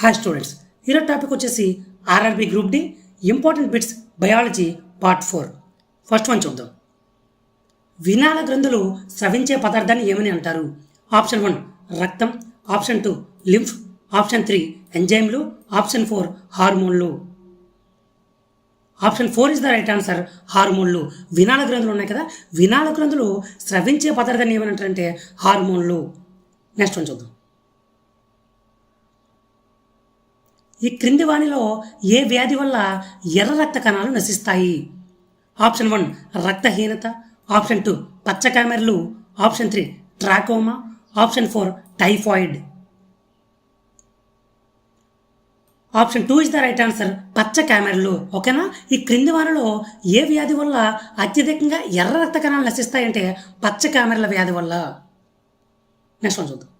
Hi students, ఈరోజు topic వచ్చేసి RRB group D important bits biology part 4. First one చూద్దాం. వినాళ గ్రంథులు స్రవించే పదార్థాన్ని ఏమని అంటారు? ఆప్షన్ 1 రక్తం, ఆప్షన్ 2 లింఫ్, ఆప్షన్ 3 ఎంజైమ్లు, ఆప్షన్ 4 హార్మోన్లు. Option 4 is the right answer, హార్మోన్లు. వినాళ గ్రంథులు ఉన్నాయి కదా, వినాళ గ్రంథులు స్రవించే పదార్థాన్ని ఏమని అంటారంటే హార్మోన్లు. నెక్స్ట్ వన్ చూద్దాం. ఈ క్రింది వాణిలో ఏ వ్యాధి వల్ల ఎర్ర రక్త కణాలు నశిస్తాయి? ఆప్షన్ 1 రక్తహీనత, ఆప్షన్ 2 పచ్చకామెర్లు, option 3 trachoma, option 4 typhoid. Option 2 is the right answer, పచ్చకామెర్లు. ఓకేనా? ఈ క్రింది వారిలో ఏ వ్యాధి వల్ల అత్యధికంగా ఎర్ర రక్త కణాలు నశిస్తాయంటే పచ్చకామెర్ల వ్యాధి వల్ల. నెక్స్ట్ వన్ చూద్దాం.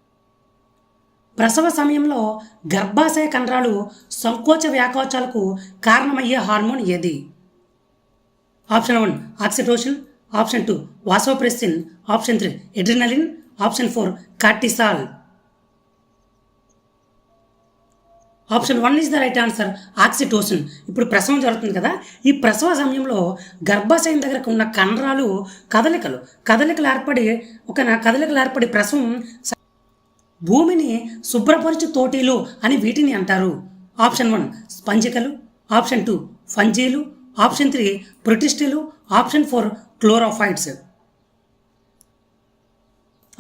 ప్రసవ సమయంలో గర్భాశయ కండరాలు సంకోచ వ్యాకోచాలకు కారణమయ్యే హార్మోన్ ఏది? Option 1 oxytocin, option 2 vasopressin, option 3 adrenaline, option 4 cortisol. Option 1 is the right answer, oxytocin. ఇప్పుడు ప్రసవం జరుగుతుంది కదా, ఈ ప్రసవ సమయంలో గర్భాశయం దగ్గరకు ఉన్న కండరాలు కదలికలు ఏర్పడి ప్రసవం భూమిని శుభ్రపరచు తోటీలు అని వీటిని అంటారు. ఆప్షన్ 1 స్పంజికలు, ఆప్షన్ 2 ఫంజీలు, ఆప్షన్ 3 ప్రొటిస్టులు, option 4 chlorophytes.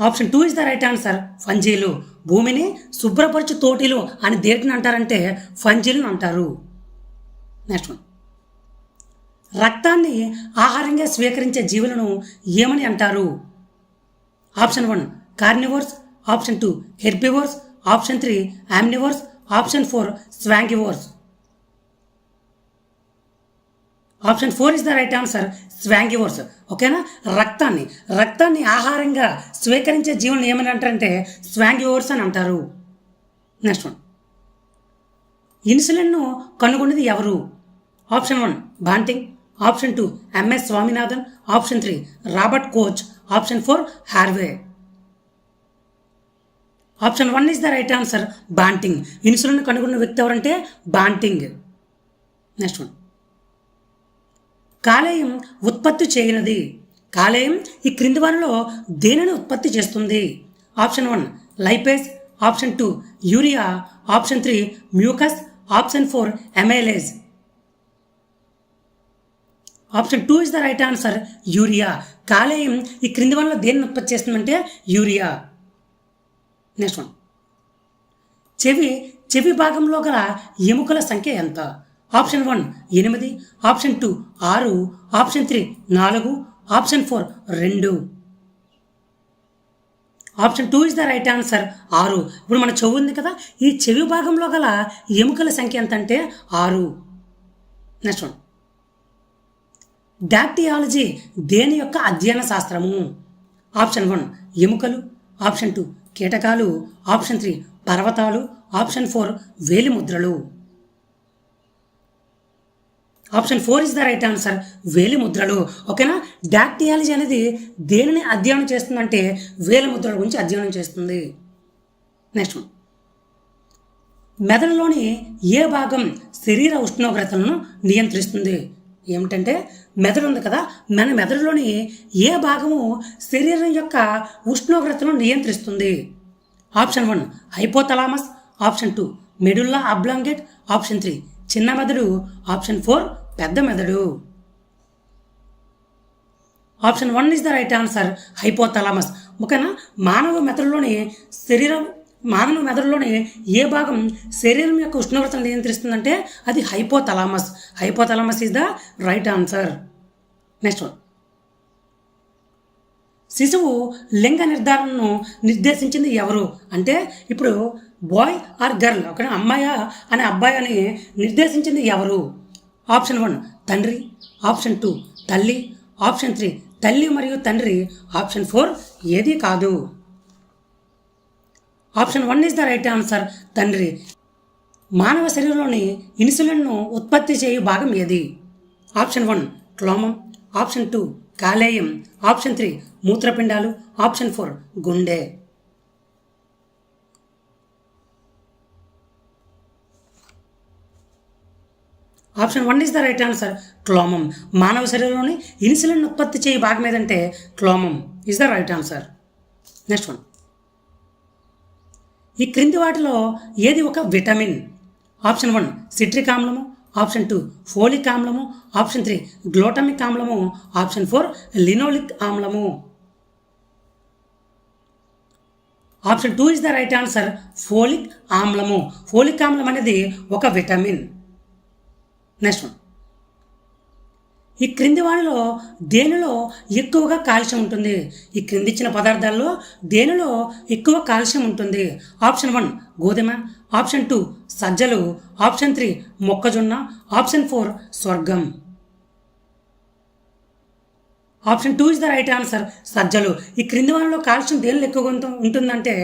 Option 2 is the right answer, ఫంజీలు. భూమిని శుభ్రపరచు తోటీలు అని దేటిని అంటారంటే ఫంజీలను అంటారు. Next one. రక్తాన్ని ఆహారంగా స్వీకరించే జీవులను ఏమని అంటారు? Option 1 carnivores, option 2 herbivores, option 3 omnivores, option 4 sanguivores. Option 4 is the right answer, sanguivores. ఓకేనా? రక్తాన్ని ఆహారంగా స్వీకరించే జీవులను ఏమని అంటారంటే స్వాంగివోర్స్ అని అంటారు. Next one. ఇన్సులిన్ను కనుగొన్నది ఎవరు? Option 1 Banting, option 2 MS Swaminathan, option 3 Robert Koch, option 4 Harvey. Option 1 is the right answer, Banting. Insulin కనుగొన్న వ్యక్తి ఎవరంటే బాంటింగ్. Next one. కాలేయం ఉత్పత్తి చేయనది. కాలేయం ఈ క్రింది వారిలో దేనిని ఉత్పత్తి చేస్తుంది? Option 1 lipase, option 2 urea, option 3 mucus, option 4 amylase. Option 2 is the right answer, urea. కాలేయం ఈ క్రింది వారిలో దేనిని ఉత్పత్తి చేస్తుందంటే యూరియా. Next one. చెవి భాగంలో గల ఎముకల సంఖ్య ఎంత? Option 1 8, option 2 6, option 3 4, option 4 2. Option 2 is the right answer, 6. ఇప్పుడు మన చెవి ఉంది కదా, ఈ చెవి భాగంలో గల ఎముకల సంఖ్య ఎంత అంటే 6. Next one. డాక్టియాలజీ దేని యొక్క అధ్యయన శాస్త్రము? ఆప్షన్ 1 ఎముకలు, ఆప్షన్ 2 కీటకాలు, ఆప్షన్ 3 పర్వతాలు, ఆప్షన్ 4 వేలిముద్రలు. Option 4 is the right answer, వేలిముద్రలు. ఓకేనా? డాక్టియాలజీ అనేది దేనిని అధ్యయనం చేస్తుందంటే వేలిముద్రల గురించి అధ్యయనం చేస్తుంది. Next one. మెదడులోని ఏ భాగం శరీర ఉష్ణోగ్రతలను నియంత్రిస్తుంది? ఏమిటంటే మెదడు ఉంది కదా, మన మెదడులోని ఏ భాగము శరీరం యొక్క ఉష్ణోగ్రతను నియంత్రిస్తుంది? Option 1 hypothalamus, option 2 medulla oblongata, option 3 చిన్న మెదడు, ఆప్షన్ 4 పెద్ద మెదడు. Option 1 is the right answer, hypothalamus. ఓకేనా? మానవ మెదడులోని ఏ భాగం శరీరం యొక్క ఉష్ణోగ్రతను నియంత్రిస్తుందంటే అది hypothalamus. Hypothalamus is the right answer. Next one. శిశువు లింగ నిర్ధారణను నిర్దేశించింది ఎవరు? అంటే ఇప్పుడు బాయ్ ఆర్ గర్ల్, ఒక అమ్మాయా అనే అబ్బాయి అని నిర్దేశించింది ఎవరు? ఆప్షన్ 1 తండ్రి, ఆప్షన్ 2 తల్లి, ఆప్షన్ 3 తల్లి మరియు తండ్రి, ఆప్షన్ 4 ఏదీ కాదు. Option 1 is the right answer, తండ్రి. మానవ శరీరంలోని ఇన్సులిన్ను ఉత్పత్తి చేయు భాగం ఏది? ఆప్షన్ 1 క్లోమం, ఆప్షన్ 2 కాలేయం, ఆప్షన్ 3 మూత్రపిండాలు, ఆప్షన్ 4 గుండె. Option 1 is the right answer, క్లోమం. మానవ శరీరంలోని ఇన్సులిన్ ఉత్పత్తి చేయ భాగం ఏదంటే క్లోమం is the right answer. Next one, ఈ క్రింది వాటిలో ఏది ఒక విటమిన్? ఆప్షన్ 1 సిట్రిక్ ఆమ్లము, ఆప్షన్ 2 ఫోలిక్ ఆమ్లము, ఆప్షన్ 3 గ్లూటామిక్ ఆమ్లము, ఆప్షన్ 4 లినోలిక్ ఆమ్లము. Option 2 is the right answer, folic ఆమ్లము. ఫోలిక్ ఆమ్లం అనేది ఒక విటమిన్. నెక్స్ట్ వన్, ఈ క్రింది వాటిలో దేనిలో ఎక్కువగా కాల్షియం ఉంటుంది? ఈ క్రింది ఇచ్చిన పదార్థాల్లో దేనిలో ఎక్కువ కాల్షియం ఉంటుంది? ఆప్షన్ 1 గోధుమ, ఆప్షన్ 2 సజ్జలు, ఆప్షన్ 3 మొక్కజొన్న, ఆప్షన్ 4 స్వర్గం. Option 2 is the right answer, సజ్జలు. ఈ క్రింది వాటిలో కాల్షియం దేనిలో ఎక్కువగా ఉంటుందంటే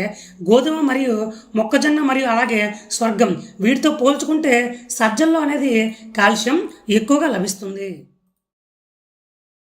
గోధుమ మరియు మొక్కజొన్న మరియు అలాగే స్వర్గం. వీటితో పోల్చుకుంటే సజ్జల్లో అనేది కాల్షియం ఎక్కువగా లభిస్తుంది.